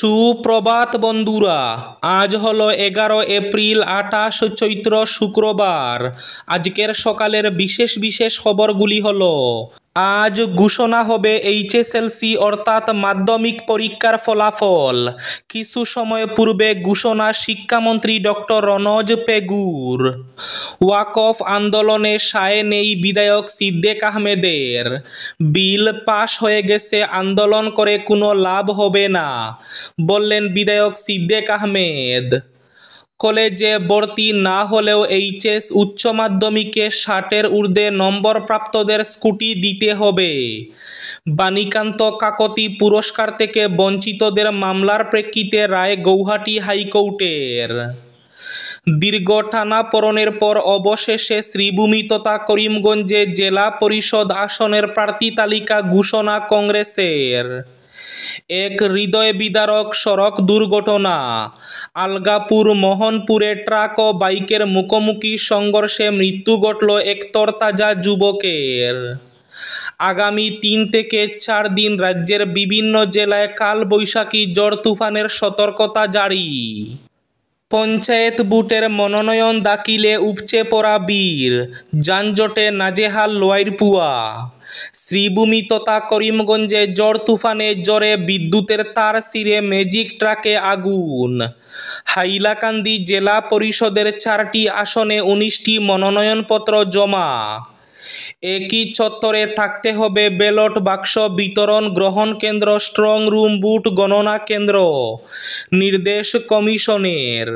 সুপ্রভাত বন্ধুরা, আজ হলো 11 এপ্রিল 28 চৈত্র শুক্রবার। আজকের সকালের বিশেষ বিশেষ খবরগুলি হলো, আজ ঘোষণা হবে এইচএসএলসি অর্থাৎ মাধ্যমিক পরীক্ষার ফলাফল। কিছু সময় পূর্বে ঘোষণা শিক্ষামন্ত্রী ডক্টর রনজ পেগুর। ওয়াকফ আন্দোলনে সায় নেই বিধায়ক সিদ্দিক আহমেদের। বিল পাশ হয়ে গেছে, আন্দোলন করে কোনো লাভ হবে না, বললেন বিধায়ক সিদ্দিক আহমেদ। কলেজে ভর্তি না হলেও এইচএস উচ্চ মাধ্যমিকে 60-এর ঊর্ধ্বে নম্বর প্রাপ্তদের স্কুটি দিতে হবে। বাণীকান্ত কাকতি পুরস্কার থেকে বঞ্চিতদের মামলার প্রেক্ষিতে রায় গৌহাটি হাইকোর্টের। দীর্ঘ টানাপোড়েনের পর অবশেষে শ্রীভূমি তথা করিমগঞ্জে জেলা পরিষদ আসনের প্রার্থী তালিকা ঘোষণা কংগ্রেসের। এক হৃদয় বিদারক সড়ক দুর্ঘটনা। আলগাপুর মোহনপুরে ট্রাক ও বাইকের মুখোমুখি সংঘর্ষে মৃত্যু ঘটল এক তরতাজা যুবকের। আগামী 3 থেকে 4 দিন রাজ্যের বিভিন্ন জেলায় কালবৈশাখী ঝড় তুফানের সতর্কতা জারি। পঞ্চায়েত ভোটের মনোনয়ন দাখিলে উপচে পড়া ভিড়, যানজটে নাজেহাল লোয়াইরপুয়া। শ্রীভূমি তথা করিমগঞ্জে ঝড় তুফানে ঝড়ে বিদ্যুতের তার ছিঁড়ে ম্যাজিক ট্রাকে আগুন। হাইলাকান্দি জেলা পরিষদের 4টি আসনে 19টি মনোনয়নপত্র জমা। একই চত্বরে থাকতে হবে ব্যালট বাক্স বিতরণ, গ্রহণ কেন্দ্র, স্ট্রং রুম, বুথ গণনা কেন্দ্র, নির্দেশ কমিশনের।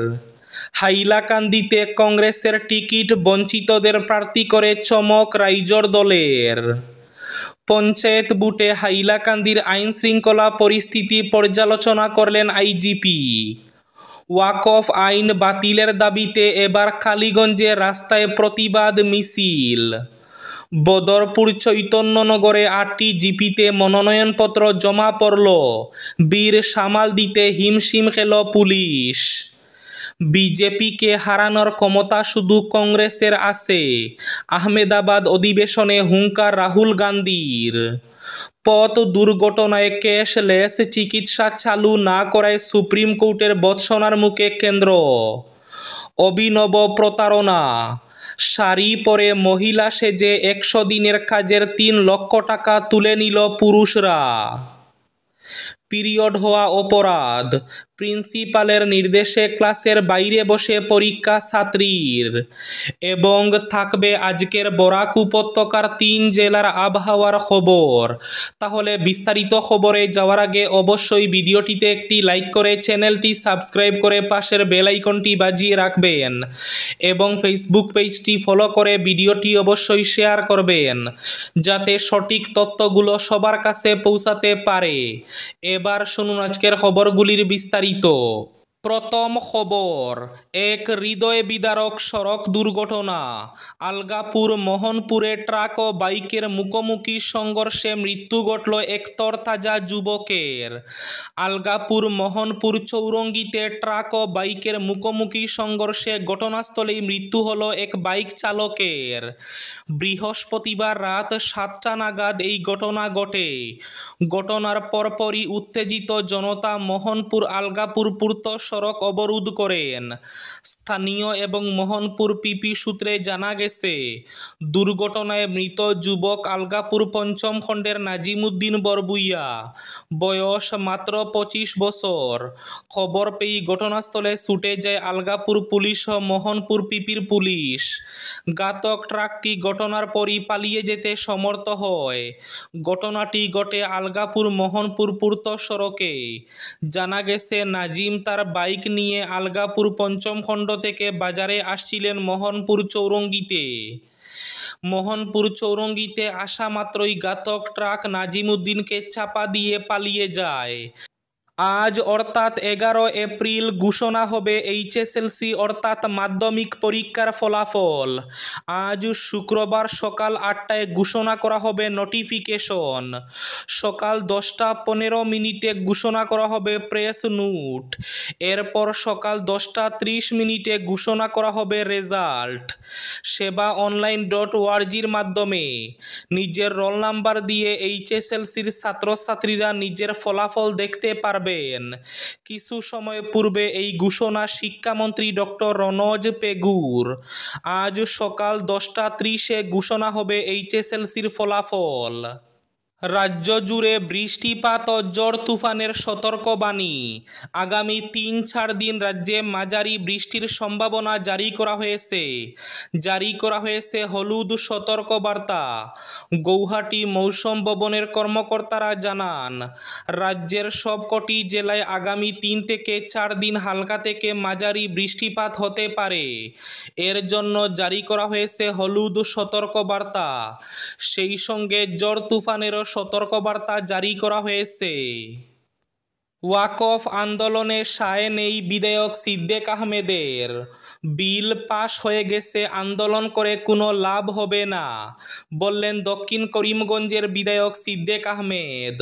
হাইলাকান্দিতে কংগ্রেসের টিকিট বঞ্চিতদের প্রার্থী করে চমক রাইজর দলের। পঞ্চায়েত ভোটে হাইলাকান্দির আইন শৃঙ্খলা পরিস্থিতি পর্যালোচনা করলেন আইজিপি। ওয়াকফ আইন বাতিলের দাবিতে এবার কালীগঞ্জে রাস্তায় প্রতিবাদ মিছিল। বদরপুর চৈতন্যনগরে 8টি জিপিতে মনোনয়নপত্র জমা পড়ল, ভিড় সামাল দিতে হিমশিম খেল পুলিশ। বিজেপিকে হারানোর ক্ষমতা শুধু কংগ্রেসের আছে, আহমেদাবাদ অধিবেশনে হুঙ্কার রাহুল গান্ধীর। পথ দুর্ঘটনায় ক্যাশলেস চিকিৎসা চালু না করায় সুপ্রিম কোর্টের ভর্ৎসনার মুখে কেন্দ্র। অভিনব প্রতারণা। শাড়ি পরে মহিলা সেজে 100 দিনের কাজের 3 লক্ষ টাকা তুলে নিল পুরুষরা। পিরিয়ড হওয়া অপরাধ, প্রিন্সিপালের নির্দেশে ক্লাসের বাইরে বসে পরীক্ষা ছাত্রীর। এবং থাকবে আজকের বরাক উপত্যকার 3 জেলার আবহাওয়ার খবর। তাহলে বিস্তারিত খবরে যাওয়ার আগে অবশ্যই ভিডিওটিতে একটি লাইক করে চ্যানেলটি সাবস্ক্রাইব করে পাশের বেল আইকনটি বাজিয়ে রাখবেন এবং ফেসবুক পেজটি ফলো করে ভিডিওটি অবশ্যই শেয়ার করবেন, যাতে সঠিক তথ্যগুলো সবার কাছে পৌঁছাতে পারে। এবার শুনুন আজকের খবরগুলির বিস্তারিত। প্রথম খবর, এক হৃদয় বিদারক সড়ক দুর্ঘটনা। আলগাপুর মোহনপুরে ট্রাক ও বাইকের মুখোমুখি সংঘর্ষে মৃত্যু ঘটল এক তরতাজা যুবকের। আলগাপুর মোহনপুর চৌরঙ্গিতে ট্রাক ও বাইকের মুখোমুখি সংঘর্ষে ঘটনাস্থলেই মৃত্যু হল এক বাইক চালকের। বৃহস্পতিবার রাত 7টা নাগাদ এই ঘটনা ঘটে। ঘটনার পরপরই উত্তেজিত জনতা মোহনপুর আলগাপুর পূর্ত সড়ক অবরোধ করেন। স্থানীয় এবং মোহনপুর পিপি সূত্রে জানা গেছে, দুর্ঘটনায় মৃত যুবক আলগাপুর 5ম খণ্ডের নাজিমুদ্দিন বরবুইয়া, বয়স মাত্র 25 বছর। খবর পেয়ে ঘটনাস্থলে ছুটে যায় আলগাপুর পুলিশ ও মোহনপুর পিপির পুলিশ। ঘাতক ট্রাকটি ঘটনার পরই পালিয়ে যেতে সমর্থ হয়। ঘটনাটি ঘটে আলগাপুর মোহনপুর পূর্ত সড়কে। জানা গেছে, নাজিম তার বাইক নিয়ে আলগাপুর 5ম খণ্ড থেকে বাজারে আসছিলেন মোহনপুর চৌরঙ্গিতে। মোহনপুর চৌরঙ্গিতে আসা মাত্রই ঘাতক ট্রাক নাজিমুদ্দিনকে চাপা দিয়ে পালিয়ে যায়। আজ অর্থাৎ 11 এপ্রিল ঘোষণা হবে এইচএসএলসি অর্থাৎ মাধ্যমিক পরীক্ষার ফলাফল। আজ শুক্রবার সকাল 8টায় ঘোষণা করা হবে নোটিফিকেশন। সকাল 10টা 15 ঘোষণা করা হবে প্রেস নোট। এরপর সকাল 10টা 30 ঘোষণা করা হবে রেজাল্ট। সেবা online.org-র মাধ্যমে নিজের রোল নাম্বার দিয়ে এইচএসএলসির ছাত্রছাত্রীরা নিজের ফলাফল দেখতে পারবে। পারবেন। কিছু সময় পূর্বে এই ঘোষণা শিক্ষামন্ত্রী ডক্টর রনজ পেগুর। আজ সকাল 10:30-এ ঘোষণা হবে এইচএসএলসির ফলাফল। রাজ্য জুড়ে বৃষ্টিপাত ও ঝড় তুফানের সতর্কবাণী। আগামী 3-4 দিন রাজ্যে মাঝারি বৃষ্টির সম্ভাবনা জারি করা হয়েছে হলুদ সতর্কবার্তা। গৌহাটি মৌসুম ভবনের কর্মকর্তারা জানান, রাজ্যের সবকটি জেলায় আগামী 3 থেকে 4 দিন হালকা থেকে মাঝারি বৃষ্টিপাত হতে পারে। এর জন্য জারি করা হয়েছে হলুদ সতর্কবার্তা। সেই সঙ্গে ঝড় তুফানেরও সতর্কবার্তা জারি করা হয়েছে। ওয়াকফ আন্দোলনে সায় নেই বিধায়ক সিদ্দিক আহমেদের। বিল পাশ হয়ে গেছে, আন্দোলন করে কোনো লাভ হবে না, বললেন দক্ষিণ করিমগঞ্জের বিধায়ক সিদ্দিক আহমেদ।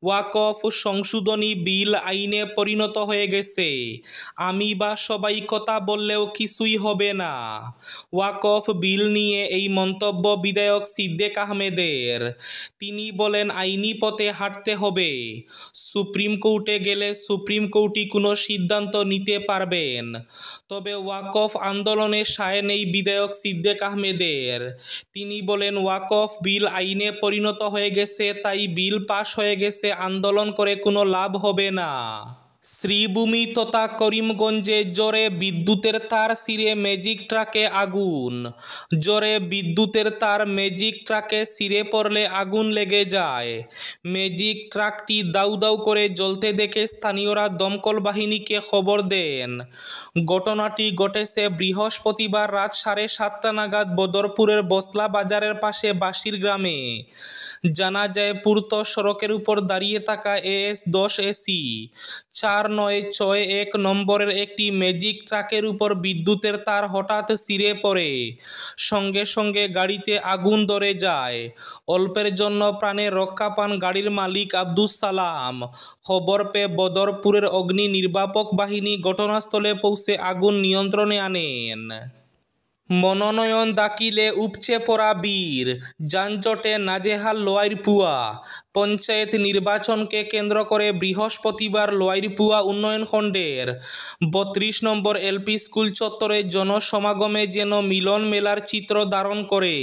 ওয়াকফ সংশোধনী বিল আইনে পরিণত হয়ে গেছে, আমি বা সবাই কথা বললেও কিছুই হবে না। ওয়াকফ বিল নিয়ে এই মন্তব্য বিধায়ক সিদ্দিক আহমেদের। তিনি বলেন, আইনি পথে হাঁটতে হবে। সুপ্রিম কোর্টে গেলে সুপ্রিম কোর্টই কোনো সিদ্ধান্ত নিতে পারবেন। তবে ওয়াকফ আন্দোলনে সায় নেই বিধায়ক সিদ্দিক আহমেদের। তিনি বলেন, ওয়াকফ বিল আইনে পরিণত হয়ে গেছে, তাই বিল পাশ হয়ে গেছে, আন্দোলন করে কোনো লাভ হবে না। শ্রীভূমি তথা করিমগঞ্জে জোরে বিদ্যুতের তার ছিঁড়ে ম্যাজিক ট্রাকে আগুন। জোরে বিদ্যুতের তার ম্যাজিক ট্রাকে ছিঁড়ে পড়লে আগুন লেগে যায়। ম্যাজিক ট্রাকটি দাউ দাউ করে জ্বলতে দেখে স্থানীয়রা দমকল বাহিনীকে খবর দেন। ঘটনাটি ঘটেছে বৃহস্পতিবার রাত 7:30 নাগাদ বদরপুরের বসলা বাজারের পাশে বাসির গ্রামে। জানা যায়, পূর্ত সড়কের উপর দাঁড়িয়ে থাকা AS10 AC 4961 নম্বরের একটি ম্যাজিক ট্রাকের উপর বিদ্যুতের তার হঠাৎ ছিঁড়ে পড়ে। সঙ্গে সঙ্গে গাড়িতে আগুন ধরে যায়। অল্পের জন্য প্রাণে রক্ষা পান গাড়ির মালিক আব্দুস সালাম। খবর পেয়ে বদরপুরের অগ্নি নির্বাপক বাহিনী ঘটনাস্থলে পৌঁছে আগুন নিয়ন্ত্রণে আনেন। মনোনয়ন দাখিলে উপচে পড়া বীর, যানজটে নাজেহাল লোয়ারপুয়া। পঞ্চায়েত নির্বাচনকে কেন্দ্র করে বৃহস্পতিবার লোয়ারপুয়া উন্নয়ন খণ্ডের 32 নম্বর LP স্কুল চত্বরে জনসমাগমে যেন মিলন মেলার চিত্র ধারণ করে।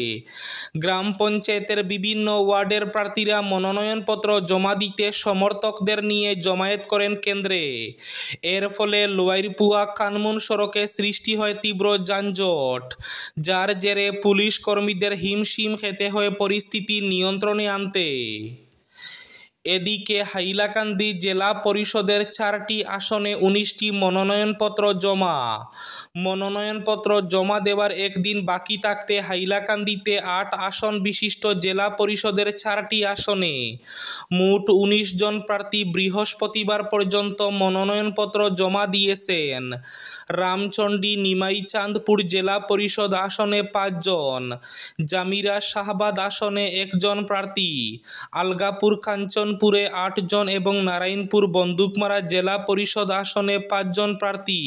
গ্রাম পঞ্চায়েতের বিভিন্ন ওয়ার্ডের প্রার্থীরা মনোনয়নপত্র জমা দিতে সমর্থকদের নিয়ে জমায়েত করেন কেন্দ্রে। এর ফলে লোয়ারপুয়া কানমুন সড়কে সৃষ্টি হয় তীব্র যানজট, যার জেরে পুলিশ কর্মীদের হিমশিম খেতে হয় পরিস্থিতি নিয়ন্ত্রণে আনতে। এদিকে হাইলাকান্দি জেলা পরিষদের 4টি আসনে 19টি মনোনয়নপত্র জমা। মনোনয়নপত্র জমা দেওয়ার একদিন বাকি থাকতে হাইলাকান্দিতে 8 আসন বিশিষ্ট জেলা পরিষদের 4টি আসনে মোট 19 জন প্রার্থী বৃহস্পতিবার পর্যন্ত মনোনয়নপত্র জমা দিয়েছেন। রামচন্ডী নিমাইচাঁদপুর জেলা পরিষদ আসনে 5 জন, জামিরা শাহবাদ আসনে 1 জন প্রার্থী, আলগাপুর কাঞ্চনপুরে 8 জন এবং নারায়ণপুর বন্দুকমারা জেলা পরিষদ আসনে 5 জন প্রার্থী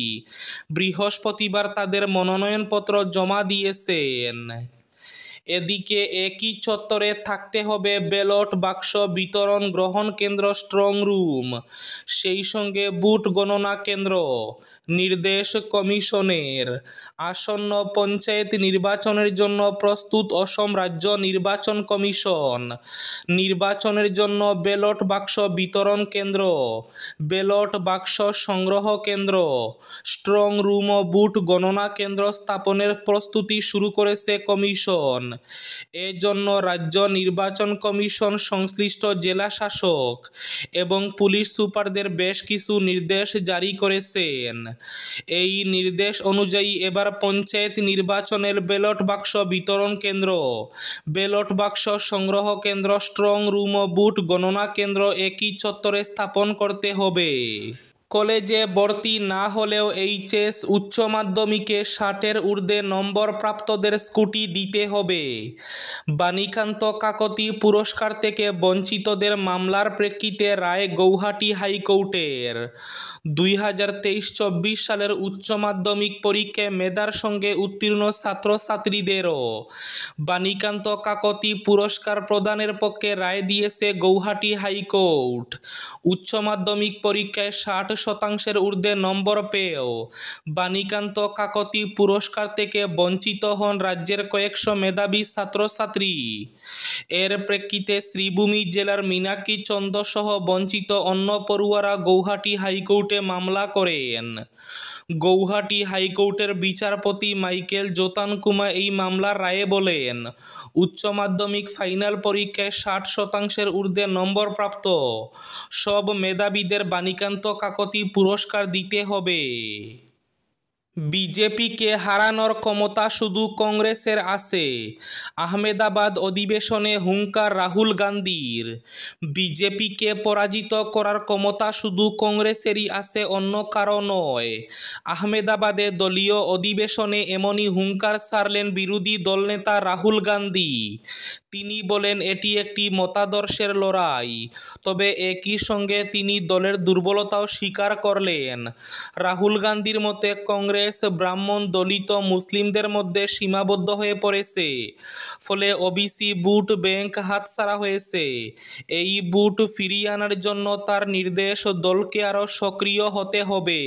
বৃহস্পতিবার তাদের মনোনয়নপত্র জমা দিয়েছেন। এদিকে একই চত্বরে থাকতে হবে ব্যালট বাক্স বিতরণ গ্রহণ কেন্দ্র, স্ট্রং রুম, সেই সঙ্গে বুথ গণনা কেন্দ্র। নির্দেশ কমিশনের। আসন্ন পঞ্চায়েত নির্বাচনের জন্য প্রস্তুত অসম রাজ্য নির্বাচন কমিশন। নির্বাচনের জন্য ব্যালট বাক্স বিতরণ কেন্দ্র, ব্যালট বাক্স সংগ্রহ কেন্দ্র, স্ট্রং রুম ও বুথ গণনা কেন্দ্র স্থাপনের প্রস্তুতি শুরু করেছে কমিশন। এজন্য রাজ্য নির্বাচন কমিশন সংশ্লিষ্ট জেলা শাসক এবং পুলিশ সুপারদের বেশ কিছু নির্দেশ জারি করেছেন। এই নির্দেশ অনুযায়ী এবার পঞ্চায়েত নির্বাচনের ব্যালট বাক্স বিতরণ কেন্দ্র, ব্যালট বাক্স সংগ্রহ কেন্দ্র, স্ট্রং রুম ও বুথ গণনা কেন্দ্র একই চত্বরে স্থাপন করতে হবে। কলেজে ভর্তি না হলেও এইচএস উচ্চ মাধ্যমিকে 60-এর ঊর্ধ্বে নম্বর প্রাপ্তদের স্কুটি দিতে হবে। বাণীকান্ত কাকতি পুরস্কার থেকে বঞ্চিতদের মামলার প্রেক্ষিতে রায় গৌহাটি হাইকোর্টের। 2023-24 সালের উচ্চ মাধ্যমিক পরীক্ষায় মেধার সঙ্গে উত্তীর্ণ ছাত্রছাত্রীদেরও বাণীকান্ত কাকতি পুরস্কার প্রদানের পক্ষে রায় দিয়েছে গৌহাটি হাইকোর্ট। উচ্চ মাধ্যমিক পরীক্ষায় 60% ঊর্ধ্বে নম্বর পেয়েও বাণীকান্ত কাকতি পুরস্কার থেকে বঞ্চিত হন রাজ্যের কয়েকশো মেধাবী ছাত্রছাত্রী। এর প্রেক্ষিতে শ্রীভূমি জেলার মীনাক্ষী চন্দ সহ বঞ্চিত অন্য পড়ুয়ারা গৌহাটি হাইকোর্টে মামলা করেন। গৌহাটি হাইকোর্টের বিচারপতি মাইকেল জ্যোতানকুমা এই মামলার রায়ে বলেন, উচ্চ মাধ্যমিক ফাইনাল পরীক্ষায় 60%-এর ঊর্ধ্বে নম্বর প্রাপ্ত সব মেধাবীদের বাণীকান্ত কাকতি পুরস্কার দিতে হবে। বিজেপিকে হারানোর ক্ষমতা শুধু কংগ্রেসের আছে। আহমেদাবাদ অধিবেশনে হুঙ্কার রাহুল গান্ধীর। বিজেপিকে পরাজিত করার ক্ষমতা শুধু কংগ্রেসেরই আছে, অন্য কারো নয়। আহমেদাবাদে দলীয় অধিবেশনে এমনই হুঙ্কার ছাড়লেন বিরোধী দলনেতা রাহুল গান্ধী। তিনি বলেন, এটি একটি মতাদর্শের লড়াই। তবে একই সঙ্গে তিনি দলের দুর্বলতাও স্বীকার করলেন। রাহুল গান্ধীর মতে কংগ্রেস ব্রাহ্মণ, দলিত, মুসলিমদের মধ্যে সীমাবদ্ধ হয়ে পড়েছে। ফলে ওবিসি ভোট ব্যাংক হাতছাড়া হয়েছে। এই ভোট ফিরিয়ে আনার জন্য তার নির্দেশ, দলকে আরও সক্রিয় হতে হবে।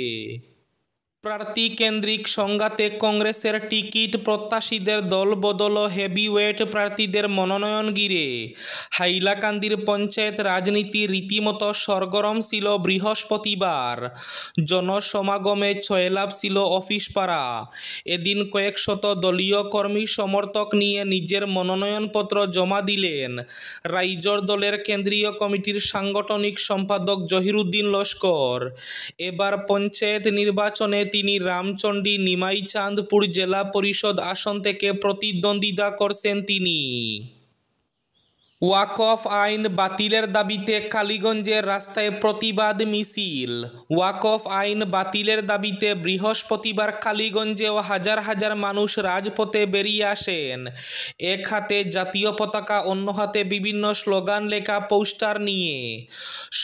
প্রার্থী কেন্দ্রিক সংঘাতে কংগ্রেসের টিকিট প্রত্যাশীদের দলবদল, হেভিওয়েট প্রার্থীদের মনোনয়ন ঘিরে হাইলাকান্দির পঞ্চায়েত রাজনীতি রীতিমতো সরগরম ছিল বৃহস্পতিবার। জনসমাগমে ছয়লাভ ছিল অফিস পাড়া। এদিন কয়েকশত দলীয় কর্মী সমর্থক নিয়ে নিজের মনোনয়নপত্র জমা দিলেন রাইজোর দলের কেন্দ্রীয় কমিটির সাংগঠনিক সম্পাদক জহিরুদ্দিন লস্কর। এবার পঞ্চায়েত নির্বাচনে তিনি রামচন্ডী নিমাইচাঁদপুর জেলা পরিষদ আসন থেকে প্রতিদ্বন্দ্বিতা করছেন তিনি। ওয়াকফ আইন বাতিলের দাবিতে কালীগঞ্জের রাস্তায় প্রতিবাদ মিছিল। ওয়াকফ আইন বাতিলের দাবিতে বৃহস্পতিবার কালীগঞ্জেও হাজার হাজার মানুষ রাজপথে বেরিয়ে আসেন। এক হাতে জাতীয় পতাকা, অন্য হাতে বিভিন্ন স্লোগান লেখা পোস্টার নিয়ে।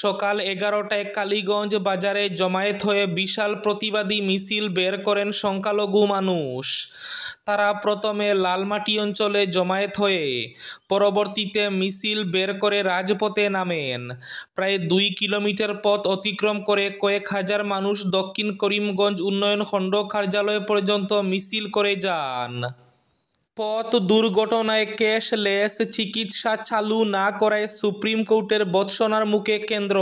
সকাল 11টায় কালীগঞ্জ বাজারে জমায়েত হয়ে বিশাল প্রতিবাদী মিছিল বের করেন সংখ্যালঘু মানুষ। তারা প্রথমে লালমাটি অঞ্চলে জমায়েত হয়ে পরবর্তীতে মিছিল বের করে রাজপথে নামেন। প্রায় 2 কিলোমিটার পথ অতিক্রম করে কয়েক হাজার মানুষ দক্ষিণ করিমগঞ্জ উন্নয়ন খণ্ড কার্যালয় পর্যন্ত মিছিল করে যান। পথ দুর্ঘটনায় ক্যাশলেস চিকিৎসা চালু না করায় সুপ্রিম কোর্টের ভর্ৎসনার মুখে কেন্দ্র।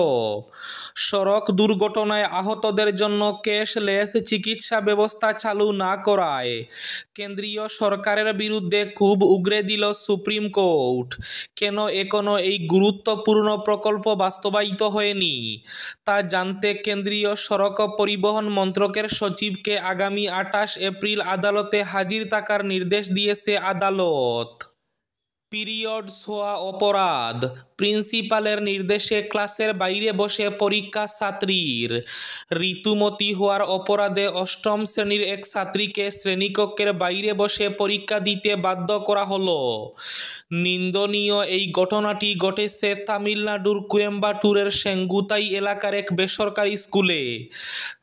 সড়ক দুর্ঘটনায় আহতদের জন্য ক্যাশলেস চিকিৎসা ব্যবস্থা চালু না করায় কেন্দ্রীয় সরকারের বিরুদ্ধে ক্ষোভ উগরে দিল সুপ্রিম কোর্ট। কেন এখনো এই গুরুত্বপূর্ণ প্রকল্প বাস্তবায়িত হয়নি তা জানতে কেন্দ্রীয় সড়ক পরিবহন মন্ত্রকের সচিবকে আগামী 28 এপ্রিল আদালতে হাজির থাকার নির্দেশ দিয়েছে আদালত। পিরিয়ডস হওয়া অপরাধ, প্রিন্সিপালের নির্দেশে ক্লাসের বাইরে বসে পরীক্ষা ছাত্রীর। ঋতুমতী হওয়ার অপরাধে 8ম শ্রেণীর এক ছাত্রীকে শ্রেণীকক্ষের বাইরে বসে পরীক্ষা দিতে বাধ্য করা হলো। নিন্দনীয় এই ঘটনাটি ঘটেছে তামিলনাড়ুর কোয়েম্বাটুরের সেঙ্গুতাই এলাকার এক বেসরকারি স্কুলে।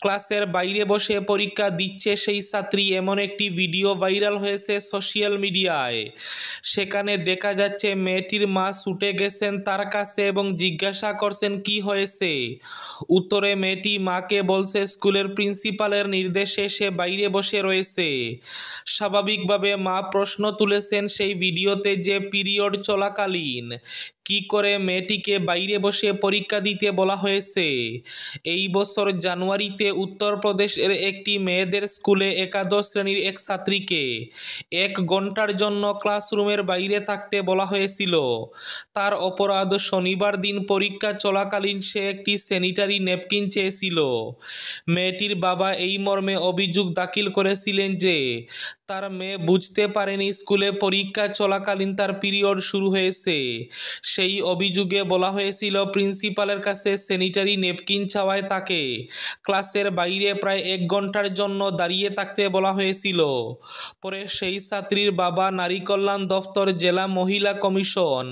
ক্লাসের বাইরে বসে পরীক্ষা দিচ্ছে সেই ছাত্রী, এমন একটি ভিডিও ভাইরাল হয়েছে সোশ্যাল মিডিয়ায়। সেখানে দেখা যাচ্ছে মেয়েটির মা ছুটে গেছেন তার কাছে এবং জিজ্ঞাসা করছেন কি হয়েছে। উত্তরে মেয়েটি মাকে বলছে স্কুলের প্রিন্সিপালের নির্দেশে সে বাইরে বসে রয়েছে। স্বাভাবিকভাবে মা প্রশ্ন তুলেছেন সেই ভিডিওতে যে পিরিয়ড চলাকালীন কি করে মেয়েটিকে বাইরে বসে পরীক্ষা দিতে বলা হয়েছে। এই বছর জানুয়ারিতে উত্তরপ্রদেশের একটি মেয়েদের স্কুলে একাদশ শ্রেণীর এক ছাত্রীকে 1 ঘন্টার জন্য ক্লাসরুমের বাইরে থাকতে বলা হয়েছিল। তার অপরাধ, শনিবার দিন পরীক্ষা চলাকালীন সে একটি স্যানিটারি ন্যাপকিন চেয়েছিল। মেয়েটির বাবা এই মর্মে অভিযোগ দাখিল করেছিলেন যে তার মেয়ে বুঝতে পারেনি স্কুলে পরীক্ষা চলাকালীন তার পিরিয়ড শুরু হয়েছে। সেই অভিযোগে বলা হয়েছিল প্রিন্সিপালের কাছে স্যানিটারি ন্যাপকিন চাওয়ায় তাকে ক্লাসের বাইরে প্রায় 1 ঘন্টার জন্য দাঁড়িয়ে থাকতে বলা হয়েছিল। পরে সেই ছাত্রীর বাবা নারী কল্যাণ দফতর, জেলা মহিলা কমিশন,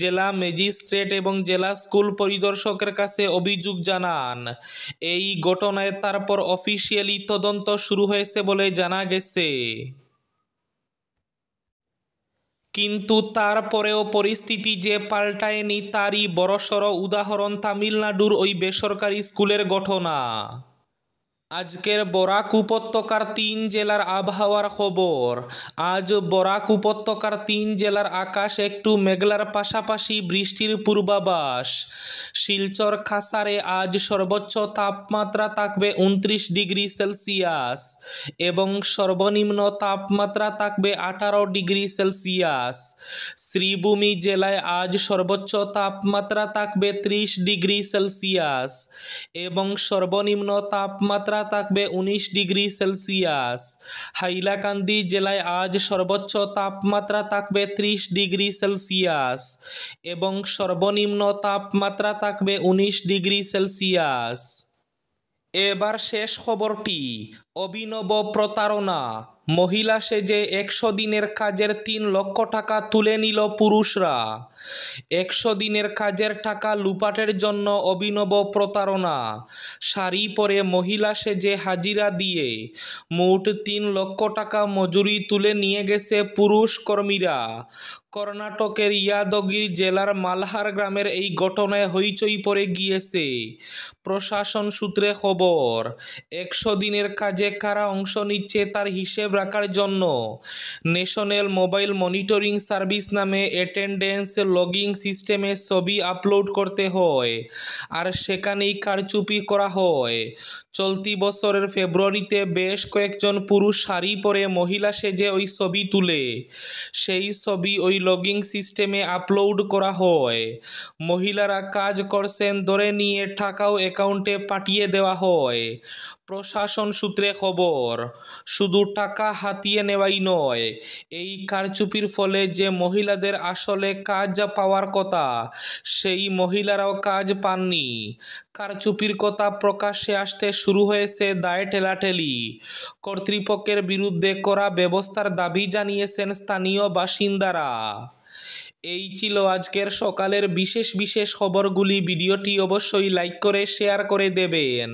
জেলা ম্যাজিস্ট্রেট এবং জেলা স্কুল পরিদর্শকের কাছে অভিযোগ জানান। এই ঘটনায় তারপর অফিসিয়ালি তদন্ত শুরু হয়েছে বলে জানা গেছে। কিন্তু তারপরেও পরিস্থিতি যে পাল্টায়নি তারই বড়সড় উদাহরণ তামিলনাড়ুর ওই বেসরকারি স্কুলের ঘটনা। আজকের বরাক উপত্যকার 3 জেলার আবহাওয়ার খবর। আজ বরাক উপত্যকার 3 জেলার আকাশ একটু মেঘলার পাশাপাশি বৃষ্টির পূর্বাভাস। শিলচর খাসারে আজ সর্বোচ্চ তাপমাত্রা থাকবে 29 ডিগ্রি সেলসিয়াস এবং সর্বনিম্ন তাপমাত্রা থাকবে 18 ডিগ্রি সেলসিয়াস। শ্রীভূমি জেলায় আজ সর্বোচ্চ তাপমাত্রা থাকবে 30 ডিগ্রি সেলসিয়াস এবং সর্বনিম্ন তাপমাত্রা থাকবে 19 ডিগ্রি সেলসিয়াস। হাইলাকান্দি জেলায় আজ সর্বোচ্চ তাপমাত্রা থাকবে 30 ডিগ্রি সেলসিয়াস এবং সর্বনিম্ন তাপমাত্রা থাকবে 19 ডিগ্রি সেলসিয়াস। এবার শেষ খবরটি। অভিনব প্রতারণা। মহিলা সেজে 100 দিনের কাজের 3 লক্ষ টাকা তুলে নিল পুরুষরা। 100 দিনের কাজের টাকা লুপাটের জন্য অভিনব প্রতারণা। শাড়ি পরে মহিলা সেজে হাজিরা দিয়ে মোট 3 লক্ষ টাকা মজুরি তুলে নিয়ে গেছে পুরুষ কর্মীরা। কর্ণাটকের ইয়াদগিরি জেলার মালহার গ্রামের এই ঘটনায় হইচই পড়ে গিয়েছে। প্রশাসন সূত্রে খবর, 100 দিনের কাজে কারা অংশ নিচ্ছে তার হিসেব রাখার জন্য ন্যাশনাল মোবাইল মনিটরিং সার্ভিস নামে অ্যাটেন্ডেন্স লগিং সিস্টেমে ছবি আপলোড করতে হয় আর সেখানেই কারচুপি করা হয়। চলতি বছরের ফেব্রুয়ারিতে বেশ কয়েকজন পুরুষ শাড়ি পরে মহিলা সেজে ওই ছবি তুলে সেই ছবি ওই লগিং সিস্টেমে আপলোড করা হয়। মহিলারা কাজ করছেন ধরে নিয়ে টাকাও অ্যাকাউন্টে পাঠিয়ে দেওয়া হয়। প্রশাসন সূত্রে খবর, শুধু টাকা হাতিয়ে নেওয়াই নয়, এই কারচুপির ফলে যে মহিলাদের আসলে কাজ পাওয়ার কথা সেই মহিলারাও কাজ পাননি। কারচুপির কথা প্রকাশ্যে আসতে শুরু হয়েছে দায় ঠেলাঠেলি। কর্তৃপক্ষের বিরুদ্ধে কড়া ব্যবস্থার দাবি জানিয়েছেন স্থানীয় বাসিন্দারা। এই ছিল আজকের সকালের বিশেষ বিশেষ খবরগুলি। ভিডিওটি অবশ্যই লাইক করে শেয়ার করে দেবেন।